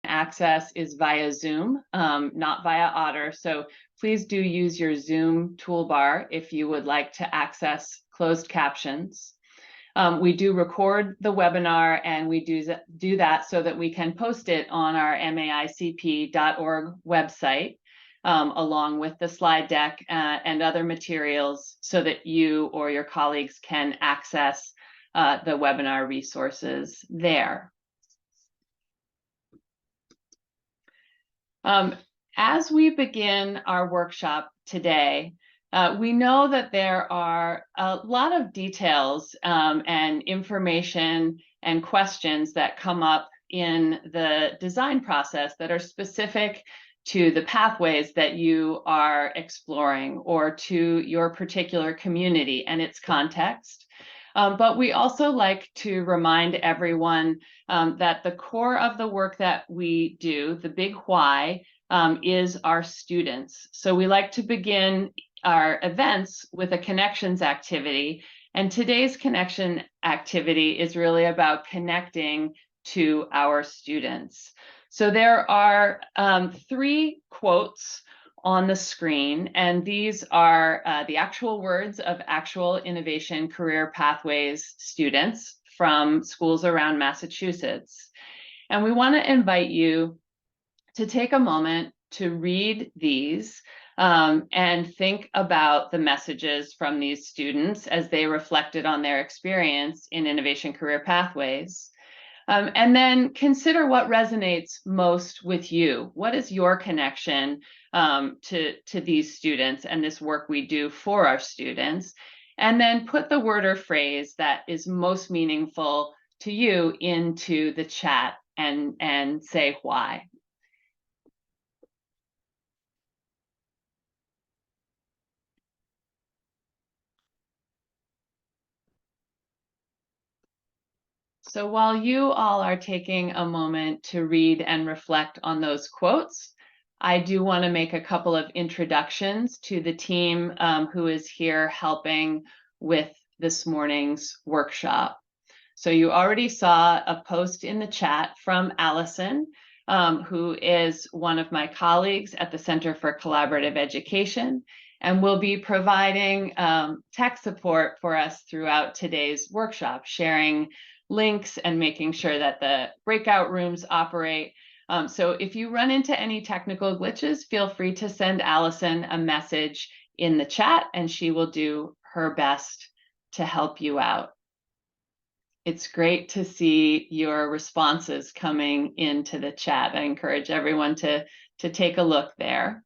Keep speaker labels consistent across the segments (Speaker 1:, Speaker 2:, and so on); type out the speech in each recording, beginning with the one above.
Speaker 1: access is via Zoom, not via Otter. So please do use your Zoom toolbar if you would like to access closed captions. We do record the webinar, and we do that so that we can post it on our maicp.org website, along with the slide deck and other materials, so that you or your colleagues can access the webinar resources there. As we begin our workshop today, we know that there are a lot of details and information and questions that come up in the design process that are specific to the pathways that you are exploring or to your particular community and its context. But we also like to remind everyone that the core of the work that we do, the big why, is our students. So we like to begin our events with a connections activity. And today's connection activity is really about connecting to our students. So there are 3 quotes on the screen, and these are the actual words of actual Innovation Career Pathways students from schools around Massachusetts. And we want to invite you to take a moment to read these and think about the messages from these students as they reflected on their experience in Innovation Career Pathways. And then consider what resonates most with you. What is your connection to these students and this work we do for our students? And then put the word or phrase that is most meaningful to you into the chat and say why. So while you all are taking a moment to read and reflect on those quotes, I do want to make a couple of introductions to the team who is here helping with this morning's workshop. So you already saw a post in the chat from Allison, who is one of my colleagues at the Center for Collaborative Education, and will be providing tech support for us throughout today's workshop, sharing links and making sure that the breakout rooms operate. So if you run into any technical glitches, feel free to send Allison a message in the chat, and she will do her best to help you out. It's great to see your responses coming into the chat. I encourage everyone to take a look there.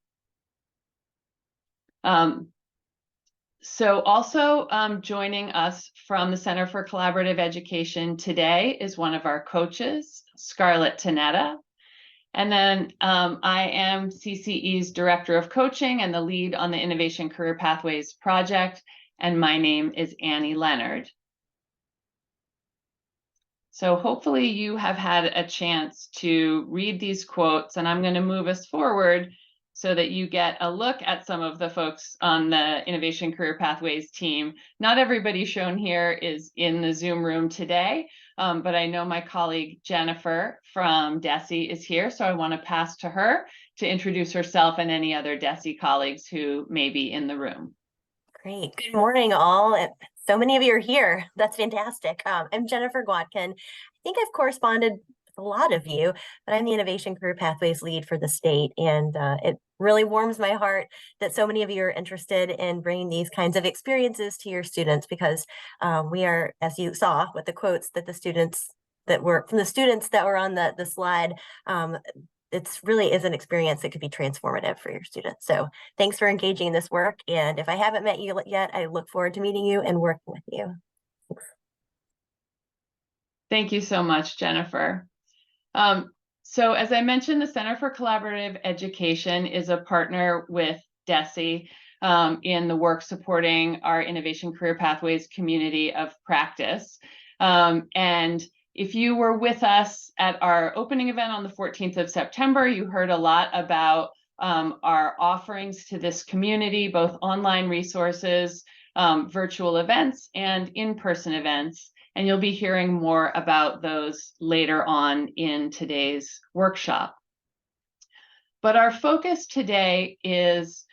Speaker 1: So also joining us from the Center for Collaborative Education today is one of our coaches, Scarlett Tanetta. And then I am CCE's Director of Coaching and the lead on the Innovation Career Pathways project. And my name is Annie Leonard. So hopefully you have had a chance to read these quotes, and I'm going to move us forward so that you get a look at some of the folks on the Innovation Career Pathways team. Not everybody shown here is in the Zoom room today, but I know my colleague Jennifer from DESE is here, so I want to pass to her to introduce herself and any other DESE colleagues who may be in the room.
Speaker 2: Great. Good morning, all. So many of you are here. That's fantastic. I'm Jennifer Gwatkin. I think I've corresponded with a lot of you, but I'm the Innovation Career Pathways lead for the state. And it really warms my heart that so many of you are interested in bringing these kinds of experiences to your students, because we are, as you saw with the quotes that the students that were from the students that were on the slide, it's really is an experience that could be transformative for your students. So thanks for engaging in this work. And if I haven't met you yet, I look forward to meeting you and working with you. Thanks.
Speaker 1: Thank you so much, Jennifer. So as I mentioned, the Center for Collaborative Education is a partner with DESE in the work supporting our Innovation Career Pathways community of practice. And if you were with us at our opening event on the 14th of September, you heard a lot about our offerings to this community, both online resources, virtual events, and in-person events. and you'll be hearing more about those later on in today's workshop. But our focus today is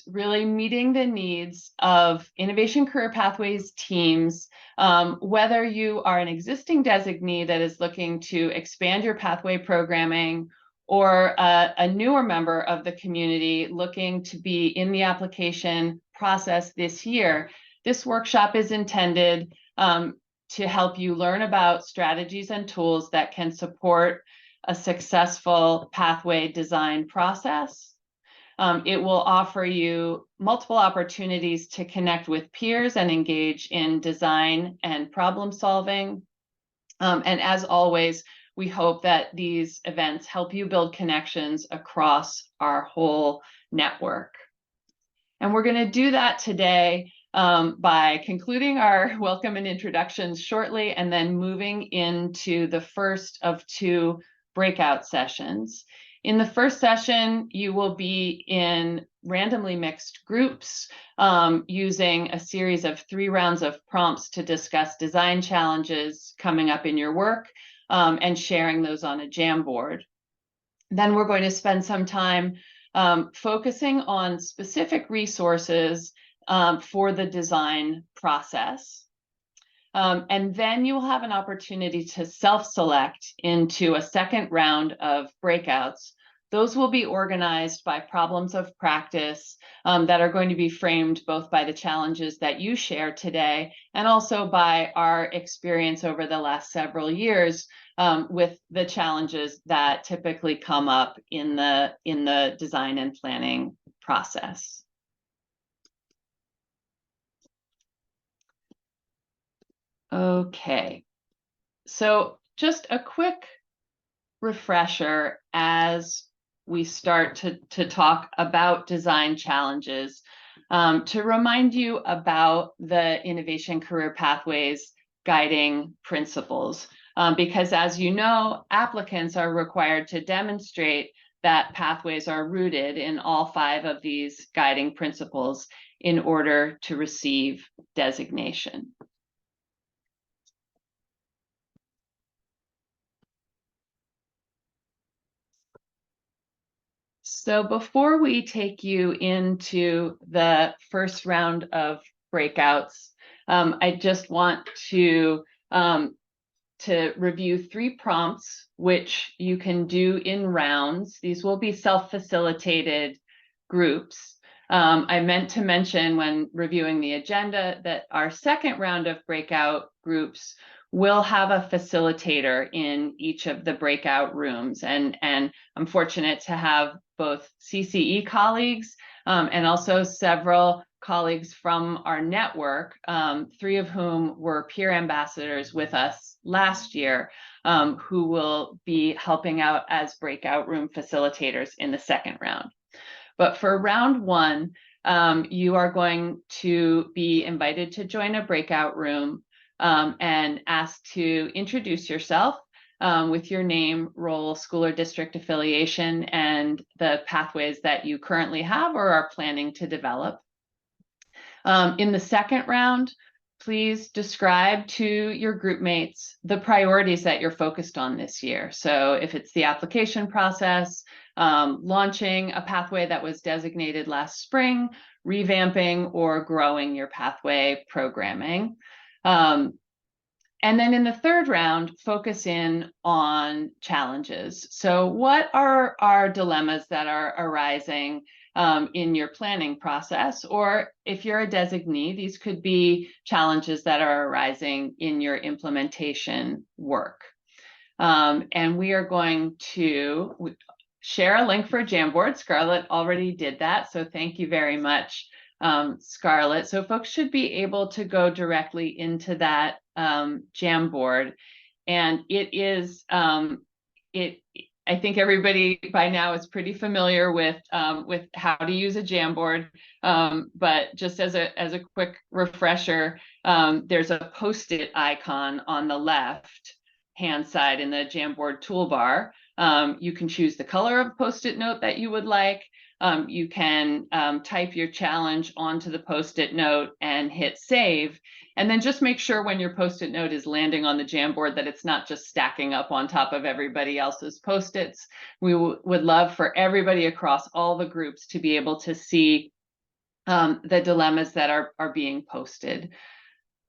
Speaker 1: really meeting the needs of Innovation Career Pathways teams, whether you are an existing designee that is looking to expand your pathway programming, or a newer member of the community looking to be in the application process this year. This workshop is intended to help you learn about strategies and tools that can support a successful pathway design process. It will offer you multiple opportunities to connect with peers and engage in design and problem solving. And as always, we hope that these events help you build connections across our whole network. And we're going to do that today by concluding our welcome and introductions shortly, and then moving into the first of two breakout sessions. In the first session, you will be in randomly mixed groups using a series of 3 rounds of prompts to discuss design challenges coming up in your work and sharing those on a Jamboard. Then we're going to spend some time focusing on specific resources for the design process. And then you will have an opportunity to self-select into a second round of breakouts. Those will be organized by problems of practice that are going to be framed both by the challenges that you share today and also by our experience over the last several years with the challenges that typically come up in the design and planning process. Okay, so just a quick refresher as we start to talk about design challenges, to remind you about the Innovation Career Pathways guiding principles, because as you know, applicants are required to demonstrate that pathways are rooted in all 5 of these guiding principles in order to receive designation. So before we take you into the first round of breakouts, I just want to review 3 prompts, which you can do in rounds. These will be self-facilitated groups. I meant to mention when reviewing the agenda that our second round of breakout groups will have a facilitator in each of the breakout rooms. And I'm fortunate to have both CCE colleagues and also several colleagues from our network, 3 of whom were peer ambassadors with us last year, who will be helping out as breakout room facilitators in the second round. But for round 1, you are going to be invited to join a breakout room and asked to introduce yourself with your name, role, school or district affiliation, and the pathways that you currently have or are planning to develop. In the second round, please describe to your group mates the priorities that you're focused on this year. So if it's the application process, launching a pathway that was designated last spring, revamping or growing your pathway programming. And then in the third round, focus in on challenges. So what are our dilemmas that are arising in your planning process? Or if you're a designee, these could be challenges that are arising in your implementation work. And we are going to share a link for Jamboard. Scarlett already did that, so thank you very much, Scarlett. So folks should be able to go directly into that Jamboard, and it is I think everybody by now is pretty familiar with how to use a Jamboard, but just as a quick refresher, there's a Post-it icon on the left hand side in the Jamboard toolbar. You can choose the color of Post-it note that you would like. You can type your challenge onto the Post-it note and hit save. And then just make sure when your Post-it note is landing on the Jamboard that it's not just stacking up on top of everybody else's Post-its. We would love for everybody across all the groups to be able to see the dilemmas that are being posted.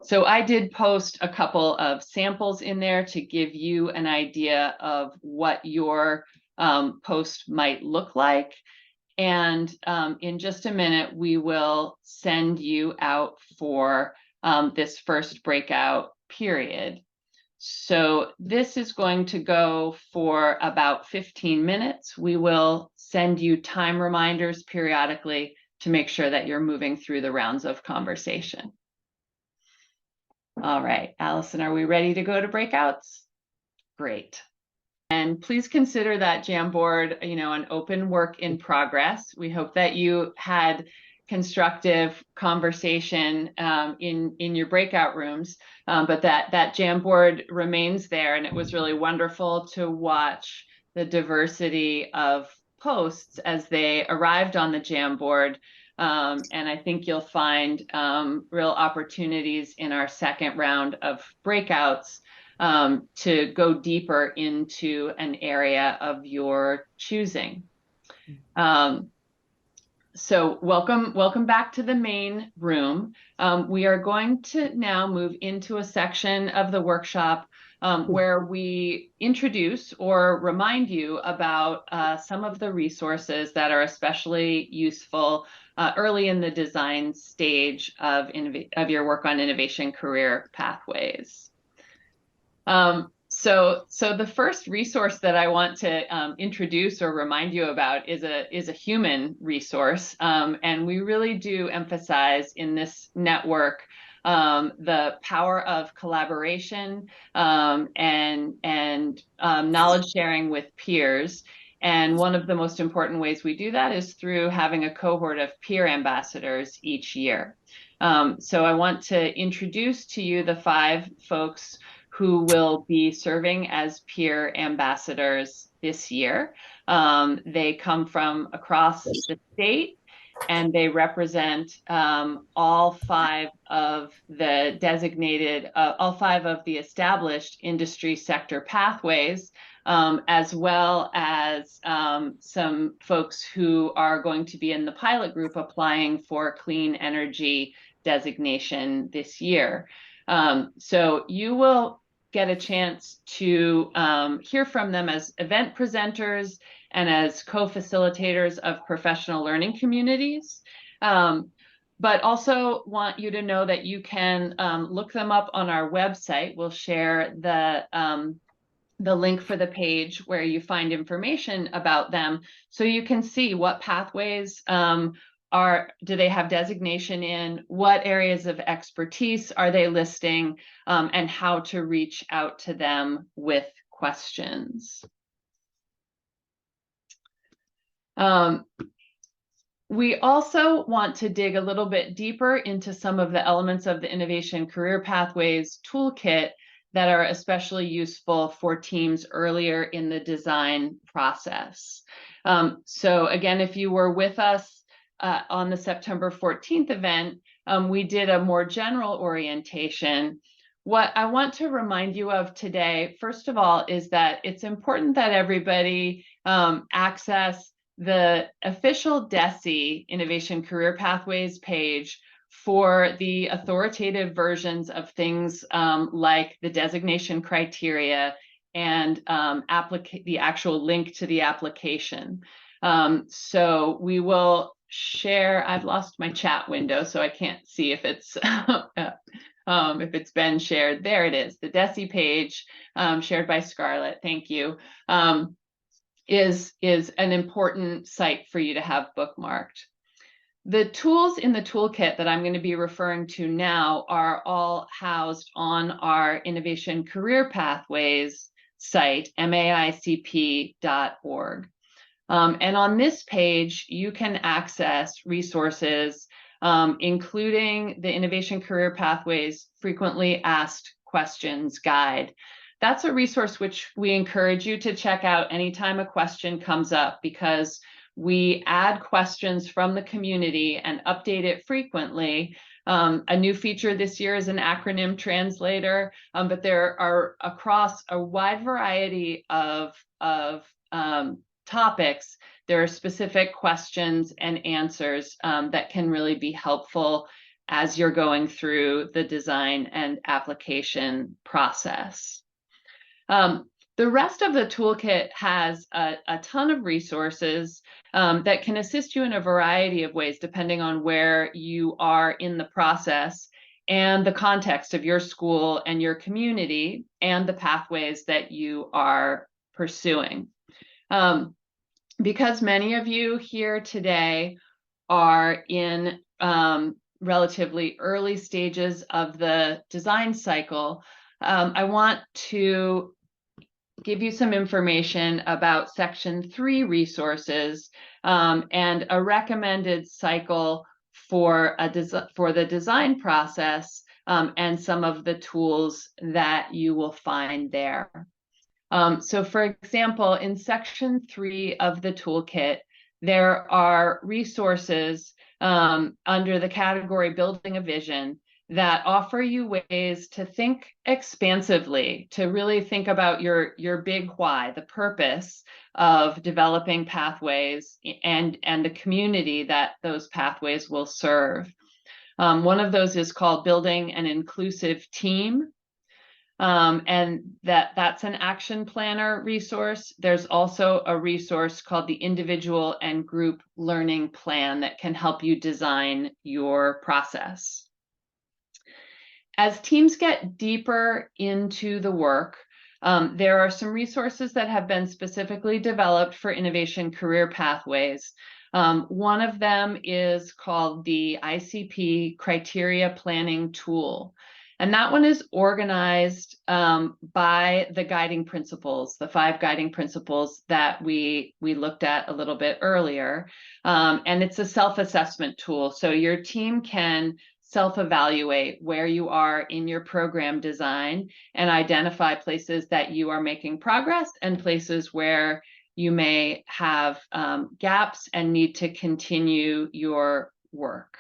Speaker 1: So I did post a couple of samples in there to give you an idea of what your post might look like. And in just a minute, we will send you out for this first breakout period. So this is going to go for about 15 minutes. We will send you time reminders periodically to make sure that you're moving through the rounds of conversation. All right, Allison, are we ready to go to breakouts? Great. And please consider that Jamboard, an open work in progress. We hope that you had constructive conversation in your breakout rooms, but that Jamboard remains there. And it was really wonderful to watch the diversity of posts as they arrived on the Jamboard. And I think you'll find real opportunities in our second round of breakouts to go deeper into an area of your choosing. So welcome back to the main room. We are going to now move into a section of the workshop where we introduce or remind you about some of the resources that are especially useful early in the design stage of your work on innovation career pathways. So the first resource that I want to introduce or remind you about is a human resource, and we really do emphasize in this network the power of collaboration and knowledge sharing with peers. And one of the most important ways we do that is through having a cohort of peer ambassadors each year. So I want to introduce to you the 5 folks who will be serving as peer ambassadors this year. They come from across the state, and they represent all 5 of the designated, all 5 of the established industry sector pathways, as well as some folks who are going to be in the pilot group applying for clean energy designation this year. So you will get a chance to hear from them as event presenters and as co-facilitators of professional learning communities. But also want you to know that you can look them up on our website. We'll share the link for the page where you find information about them, so you can see what pathways do they have designation in, what areas of expertise are they listing, and how to reach out to them with questions. We also want to dig a little bit deeper into some of the elements of the Innovation Career Pathways Toolkit that are especially useful for teams earlier in the design process. So again, if you were with us on the September 14th event, we did a more general orientation. What I want to remind you of today, first of all, is that it's important that everybody access the official DESE Innovation Career Pathways page for the authoritative versions of things like the designation criteria and the actual link to the application. So we will share. I've lost my chat window, so I can't see if it's if it's been shared. There it is. The DESE page shared by Scarlett. Thank you. Is an important site for you to have bookmarked. The tools in the toolkit that I'm going to be referring to now are all housed on our Innovation Career Pathways site, maicp.org. And on this page, you can access resources, including the Innovation Career Pathways Frequently Asked Questions Guide. That's a resource which we encourage you to check out anytime a question comes up, because we add questions from the community and update it frequently A new feature this year is an acronym translator, but there are across a wide variety of topics, there are specific questions and answers that can really be helpful as you're going through the design and application process. The rest of the toolkit has a ton of resources that can assist you in a variety of ways, depending on where you are in the process and the context of your school and your community and the pathways that you are pursuing. Because many of you here today are in relatively early stages of the design cycle, I want to give you some information about Section 3 resources and a recommended cycle for the design process and some of the tools that you will find there. So for example, in Section 3 of the toolkit, there are resources under the category Building a Vision that offer you ways to think expansively, to really think about your big why, the purpose of developing pathways and the community that those pathways will serve. One of those is called Building an Inclusive Team. And that's an action planner resource. There's also a resource called the Individual and Group Learning Plan that can help you design your process. As teams get deeper into the work, there are some resources that have been specifically developed for innovation career pathways. One of them is called the ICP Criteria Planning Tool. And that one is organized by the guiding principles, the 5 guiding principles that we looked at a little bit earlier. And it's a self-assessment tool. So your team can self-evaluate where you are in your program design and identify places that you are making progress and places where you may have gaps and need to continue your work.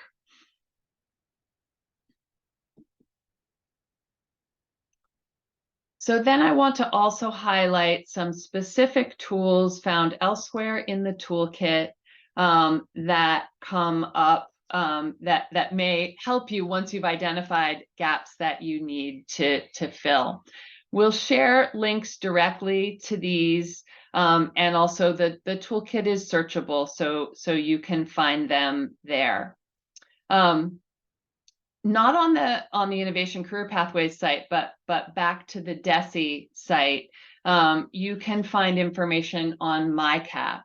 Speaker 1: So then I want to also highlight some specific tools found elsewhere in the toolkit that come up that may help you once you've identified gaps that you need to fill. We'll share links directly to these, and also the toolkit is searchable, so you can find them there. Not on the Innovation Career Pathways site, but back to the DESE site, you can find information on MyCap.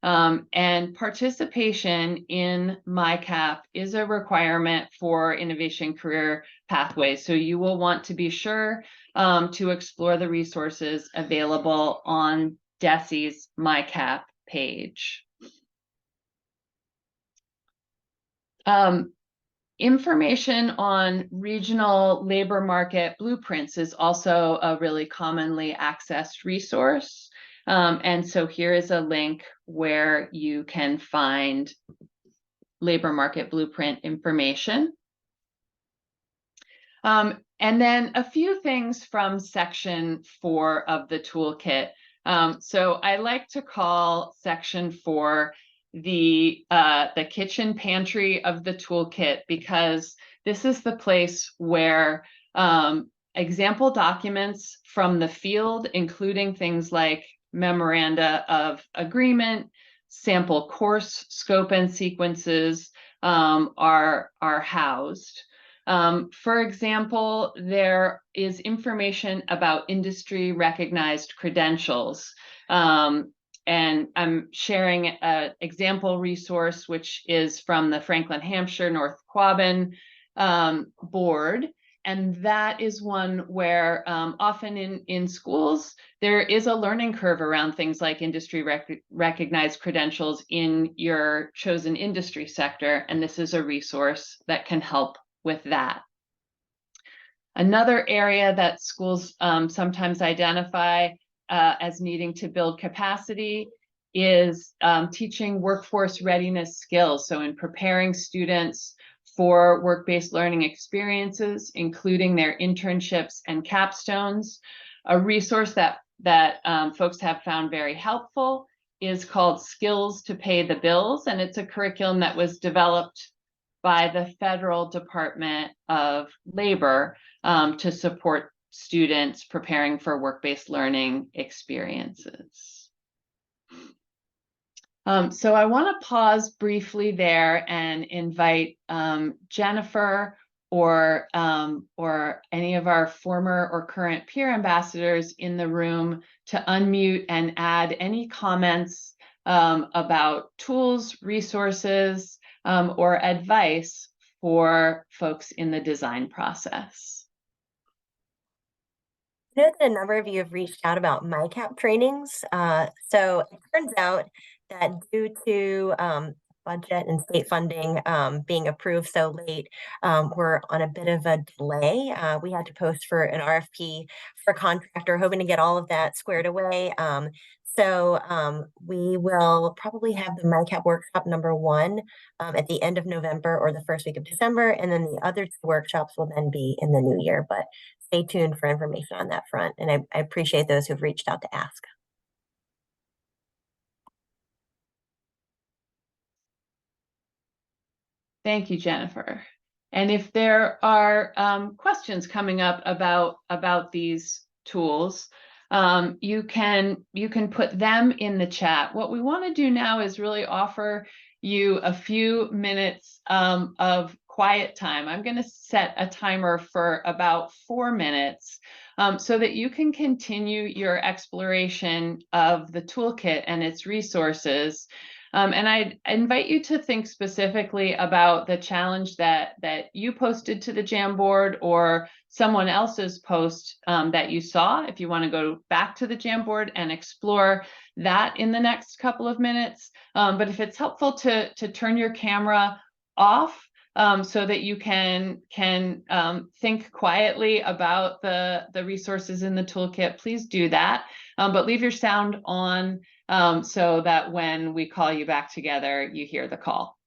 Speaker 1: And participation in MyCap is a requirement for Innovation Career Pathways. So you will want to be sure to explore the resources available on DESE's MyCap page. Information on regional labor market blueprints is also a really commonly accessed resource. And so here is a link where you can find labor market blueprint information. And then a few things from Section 4 of the toolkit. So I like to call Section 4 the kitchen pantry of the toolkit, because this is the place where example documents from the field, including things like memoranda of agreement, sample course scope and sequences, are housed. For example, there is information about industry recognized credentials. And I'm sharing an example resource, which is from the Franklin Hampshire North Quabbin board. And that is one where often in schools, there is a learning curve around things like industry recognized credentials in your chosen industry sector. And this is a resource that can help with that. Another area that schools sometimes identify as needing to build capacity is teaching workforce readiness skills. So in preparing students for work-based learning experiences, including their internships and capstones. A resource that folks have found very helpful is called Skills to Pay the Bills, and it's a curriculum that was developed by the Federal Department of Labor to support students preparing for work-based learning experiences. So I want to pause briefly there and invite Jennifer or any of our former or current peer ambassadors in the room to unmute and add any comments about tools, resources, or advice for folks in the design process.
Speaker 2: I know that a number of you have reached out about MyCap trainings. So it turns out that due to budget and state funding being approved so late, we're on a bit of a delay. We had to post for an RFP for a contractor, hoping to get all of that squared away. So we will probably have the MyCap workshop #1 at the end of November or the first week of December, and then the other 2 workshops will then be in the new year. But stay tuned for information on that front, and I appreciate those who've reached out to ask.
Speaker 1: Thank you, Jennifer. And if there are questions coming up about these tools, you can put them in the chat. What we want to do now is really offer you a few minutes of quiet time. I'm going to set a timer for about 4 minutes so that you can continue your exploration of the toolkit and its resources. And I invite you to think specifically about the challenge that you posted to the Jamboard or someone else's post that you saw. If you want to go back to the Jamboard and explore that in the next couple of minutes. But if it's helpful to turn your camera off so that you can think quietly about the resources in the toolkit, please do that. But leave your sound on so that when we call you back together, you hear the call.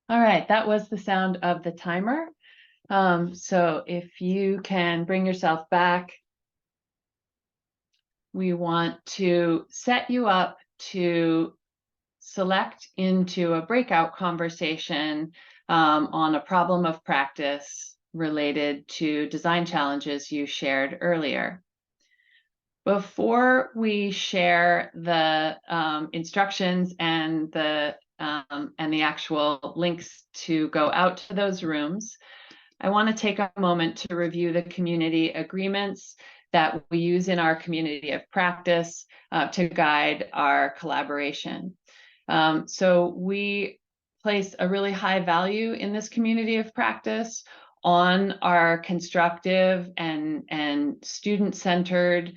Speaker 1: All right, that was the sound of the timer. So if you can bring yourself back, we want to set you up to select into a breakout conversation on a problem of practice related to design challenges you shared earlier. Before we share the instructions and the actual links to go out to those rooms, I want to take a moment to review the community agreements that we use in our community of practice to guide our collaboration. So we place a really high value in this community of practice on our constructive and student-centered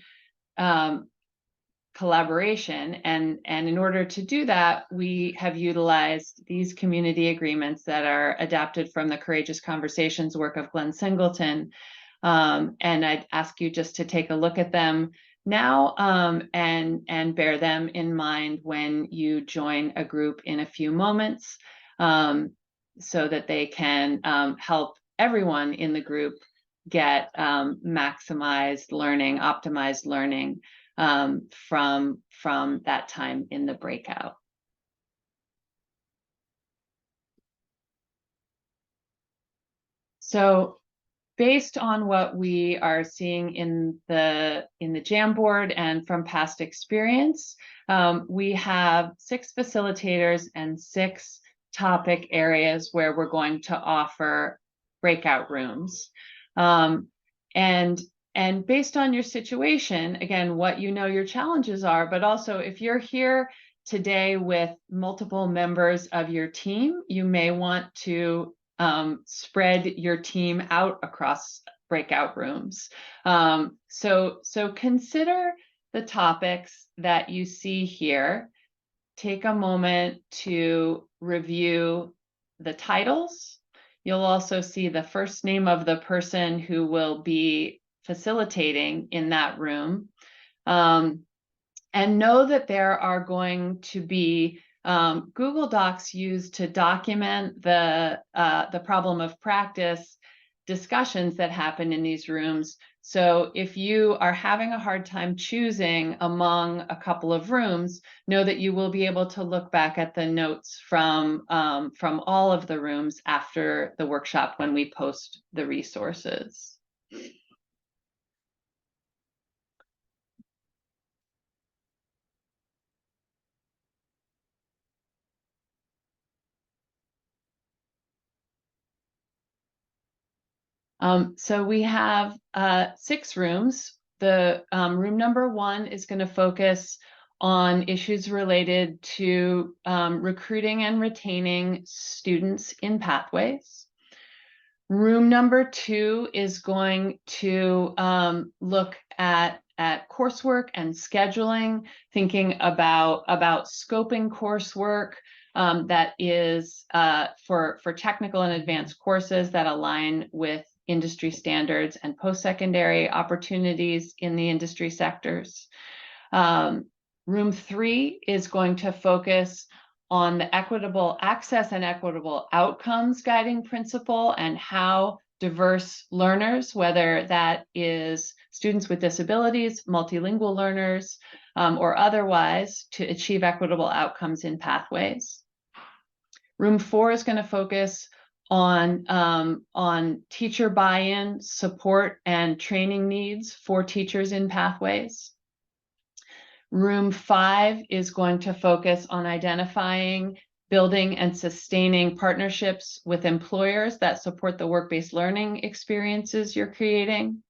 Speaker 1: collaboration. And in order to do that, we have utilized these community agreements that are adapted from the Courageous Conversations work of Glenn Singleton. And I'd ask you just to take a look at them now and bear them in mind when you join a group in a few moments so that they can help everyone in the group get maximized learning, optimized learning from that time in the breakout. So based on what we are seeing in the Jamboard and from past experience, we have 6 facilitators and 6 topic areas where we're going to offer breakout rooms. And based on your situation, again, what you know your challenges are, but also if you're here today with multiple members of your team, you may want to spread your team out across breakout rooms. So consider the topics that you see here. Take a moment to review the titles. You'll also see the first name of the person who will be facilitating in that room. And know that there are going to be Google Docs used to document the problem of practice discussions that happen in these rooms. So if you are having a hard time choosing among a couple of rooms, know that you will be able to look back at the notes from all of the rooms after the workshop when we post the resources. So we have 6 rooms. The room number 1 is going to focus on issues related to recruiting and retaining students in pathways. Room number 2 is going to look at coursework and scheduling, thinking about scoping coursework that is for technical and advanced courses that align with industry standards and post-secondary opportunities in the industry sectors. Room 3 is going to focus on the equitable access and equitable outcomes guiding principle and how diverse learners, whether that is students with disabilities, multilingual learners, or otherwise, to achieve equitable outcomes in pathways. Room 4 is going to focus on teacher buy-in, support, and training needs for teachers in pathways. Room 5 is going to focus on identifying, building, and sustaining partnerships with employers that support the work-based learning experiences you're creating.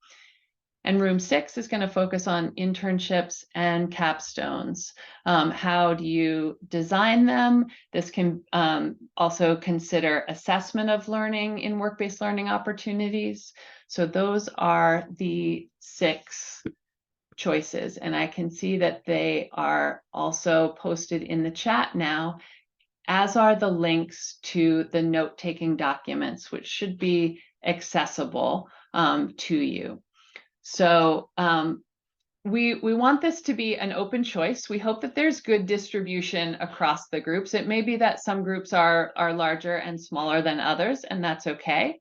Speaker 1: And room 6 is going to focus on internships and capstones. How do you design them? This can also consider assessment of learning in work-based learning opportunities. So those are the 6 choices, and I can see that they are also posted in the chat now, as are the links to the note-taking documents, which should be accessible to you. So we want this to be an open choice. We hope that there's good distribution across the groups. It may be that some groups are larger and smaller than others, and that's okay.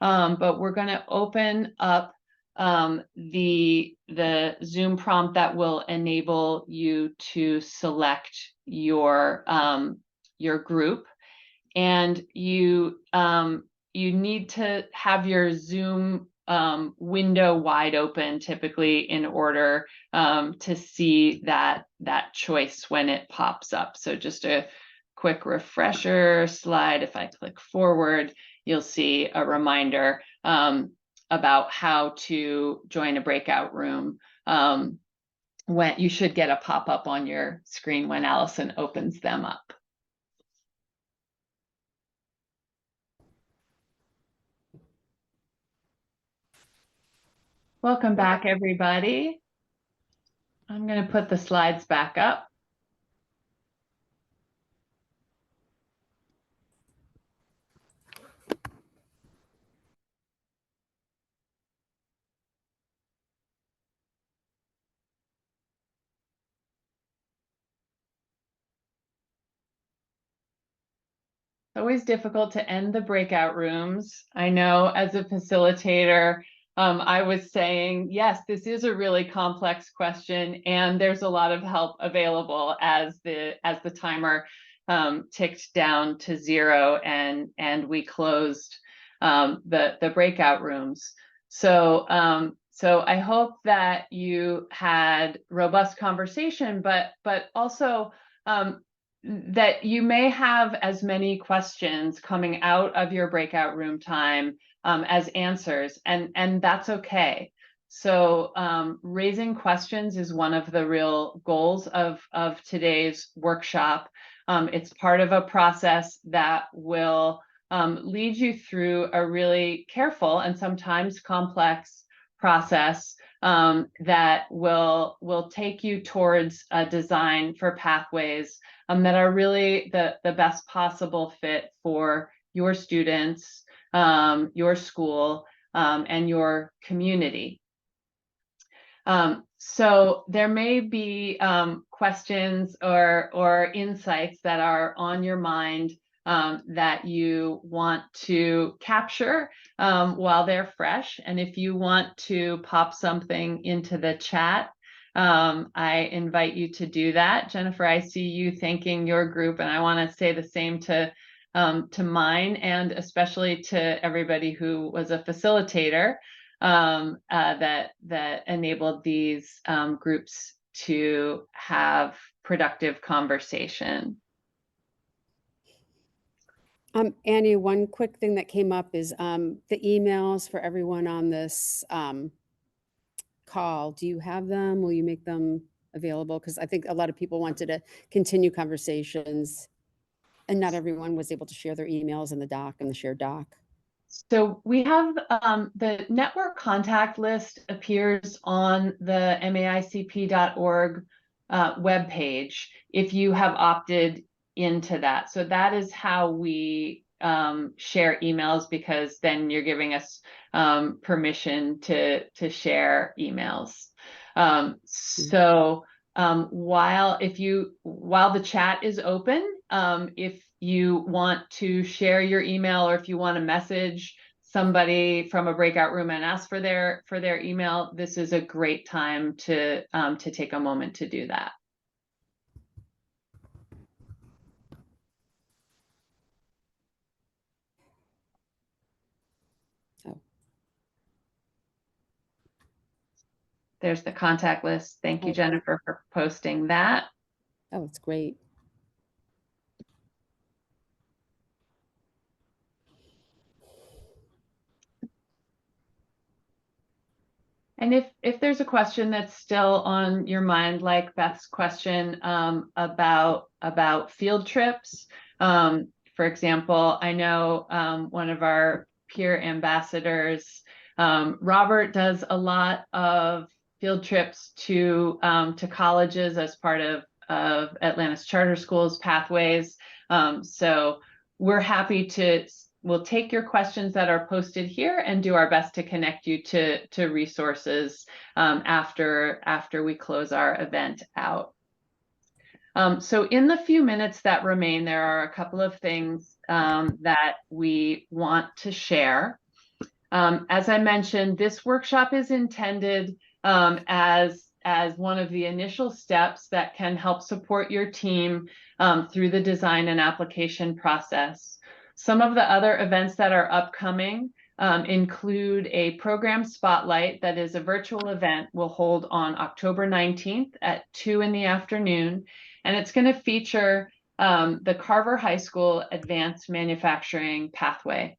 Speaker 1: But we're going to open up the Zoom prompt that will enable you to select your group, and you need to have your Zoom window wide open typically in order to see that choice when it pops up. So just a quick refresher slide. If I click forward, you'll see a reminder about how to join a breakout room. When you should get a pop-up on your screen when Allison opens them up. Welcome back, everybody. I'm going to put the slides back up. Always difficult to end the breakout rooms. I know as a facilitator, I was saying, yes, this is a really complex question, and there's a lot of help available as the timer ticked down to 0 and we closed the breakout rooms. So I hope that you had robust conversation, but also that you may have as many questions coming out of your breakout room time as answers, and that's okay. So raising questions is one of the real goals of today's workshop. It's part of a process that will lead you through a really careful and sometimes complex process that will take you towards a design for pathways that are really the best possible fit for your students, your school, and your community. So there may be questions or insights that are on your mind that you want to capture while they're fresh. And if you want to pop something into the chat, I invite you to do that. Jennifer, I see you thanking your group, and I want to say the same to mine, and especially to everybody who was a facilitator that enabled these groups to have productive conversation.
Speaker 3: Annie, one quick thing that came up is the emails for everyone on this call. Do you have them? Will you make them available? Because I think a lot of people wanted to continue conversations, and not everyone was able to share their emails in the doc and the shared doc.
Speaker 1: So we have the network contact list appears on the maicp.org webpage if you have opted into that. So that is how we share emails, because then you're giving us permission to share emails. So while the chat is open, if you want to share your email, or if you want to message somebody from a breakout room and ask for their email, this is a great time to take a moment to do that.
Speaker 3: Oh.
Speaker 1: There's the contact list. Thank you, Jennifer, for posting that.
Speaker 3: Oh, it's great.
Speaker 1: And if there's a question that's still on your mind, like Beth's question about field trips, for example, I know one of our peer ambassadors, Robert, does a lot of field trips to colleges as part of Atlanta's charter schools pathways. So we're happy to. We'll take your questions that are posted here and do our best to connect you to resources after we close our event out. So in the few minutes that remain, there are a couple of things that we want to share. As I mentioned, this workshop is intended as one of the initial steps that can help support your team through the design and application process. Some of the other events that are upcoming include a program spotlight that is a virtual event we'll hold on October 19th at 2 in the afternoon. And it's going to feature the Carver High School Advanced Manufacturing Pathway.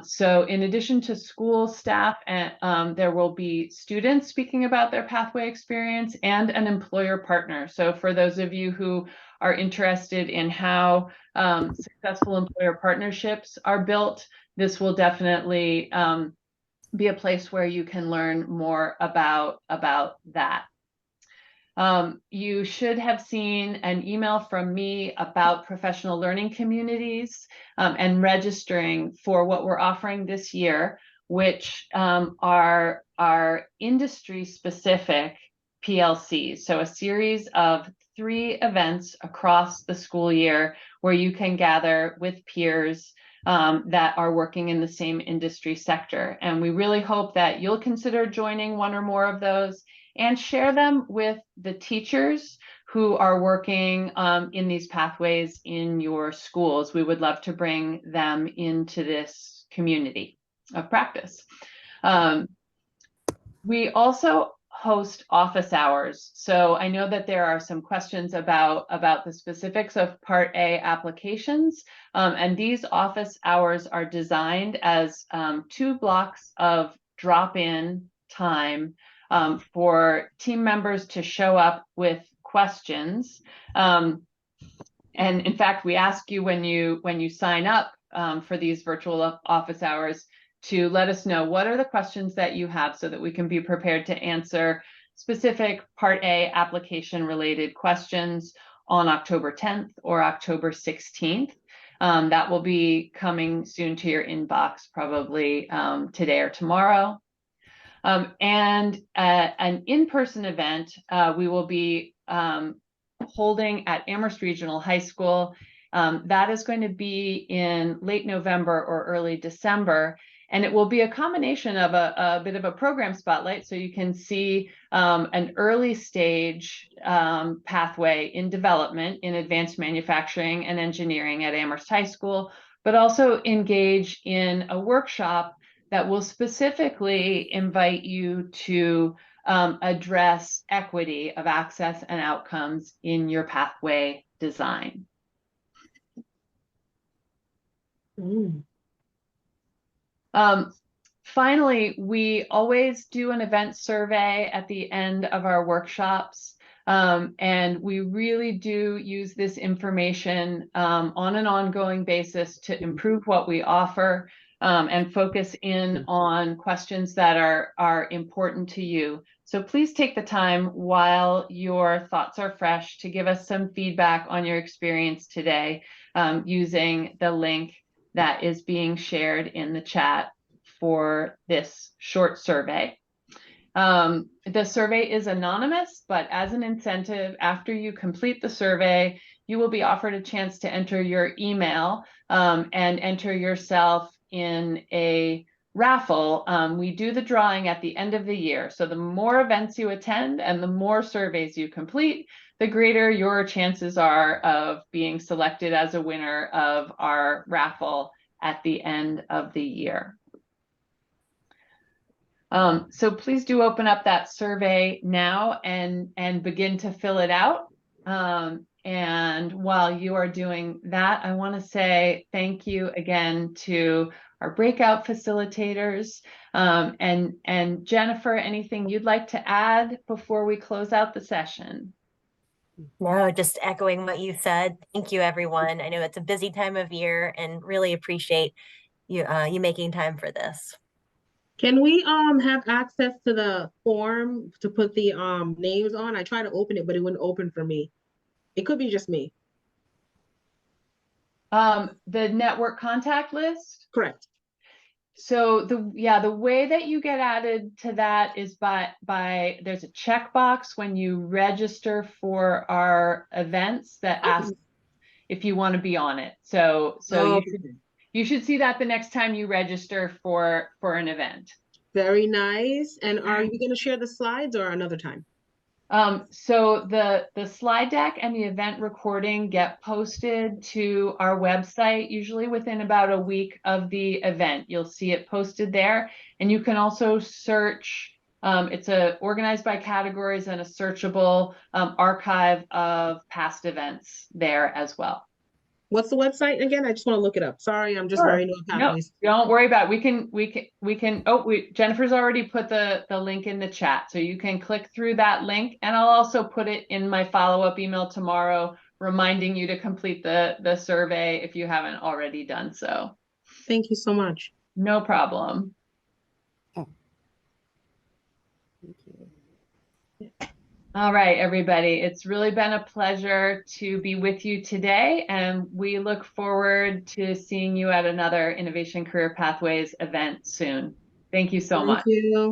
Speaker 1: So in addition to school staff, there will be students speaking about their pathway experience and an employer partner. So for those of you who are interested in how successful employer partnerships are built, this will definitely be a place where you can learn more about that. You should have seen an email from me about professional learning communities and registering for what we're offering this year, which are industry specific PLCs. So a series of 3 events across the school year where you can gather with peers that are working in the same industry sector. And we really hope that you'll consider joining one or more of those and share them with the teachers who are working in these pathways in your schools. We would love to bring them into this community of practice. We also host office hours. So I know that there are some questions about the specifics of Part A applications, and these office hours are designed as 2 blocks of drop-in time for team members to show up with questions. And in fact, we ask you when you sign up for these virtual office hours to let us know what are the questions that you have so that we can be prepared to answer specific Part A application related questions on October 10th or October 16th. That will be coming soon to your inbox, probably today or tomorrow. And an in-person event we will be holding at Amherst Regional High School. That is going to be in late November or early December. And it will be a combination of a bit of a program spotlight, so you can see an early stage pathway in development in advanced manufacturing and engineering at Amherst High School, but also engage in a workshop that will specifically invite you to address equity of access and outcomes in your pathway design. Finally, we always do an event survey at the end of our workshops. And we really do use this information on an ongoing basis to improve what we offer and focus in on questions that are important to you. So please take the time while your thoughts are fresh to give us some feedback on your experience today using the link that is being shared in the chat for this short survey. The survey is anonymous, but as an incentive, after you complete the survey, you will be offered a chance to enter your email and enter yourself in a raffle. We do the drawing at the end of the year. So the more events you attend and the more surveys you complete, the greater your chances are of being selected as a winner of our raffle at the end of the year. So please do open up that survey now and begin to fill it out. And while you are doing that, I want to say thank you again to our breakout facilitators. And Jennifer, anything you'd like to add before we close out the session?
Speaker 2: No, just echoing what you said. Thank you, everyone. I know it's a busy time of year and really appreciate you making time for this.
Speaker 4: Can we have access to the form to put the names on? I tried to open it, but it wouldn't open for me. It could be just me.
Speaker 1: The network contact list?
Speaker 4: Correct.
Speaker 1: So the way that you get added to that is by there's a checkbox when you register for our events that asks if you want to be on it. So you should see that the next time you register for an event.
Speaker 4: Very nice. And are you going to share the slides or another time?
Speaker 1: So the slide deck and the event recording get posted to our website, usually within about a week of the event. You'll see it posted there. And you can also search, it's organized by categories and a searchable archive of past events there as well.
Speaker 4: What's the website again? I just want to look it up. Sorry, I'm just very new at Pathways.
Speaker 1: No, don't worry about it. We can. Oh, Jennifer's already put the link in the chat, so you can click through that link, and I'll also put it in my follow-up email tomorrow, reminding you to complete the survey if you haven't already done so.
Speaker 4: Thank you so much.
Speaker 1: No problem.
Speaker 3: Oh. Thank you.
Speaker 1: All right, everybody. It's really been a pleasure to be with you today, and we look forward to seeing you at another Innovation Career Pathways event soon. Thank you so much.
Speaker 4: Thank you.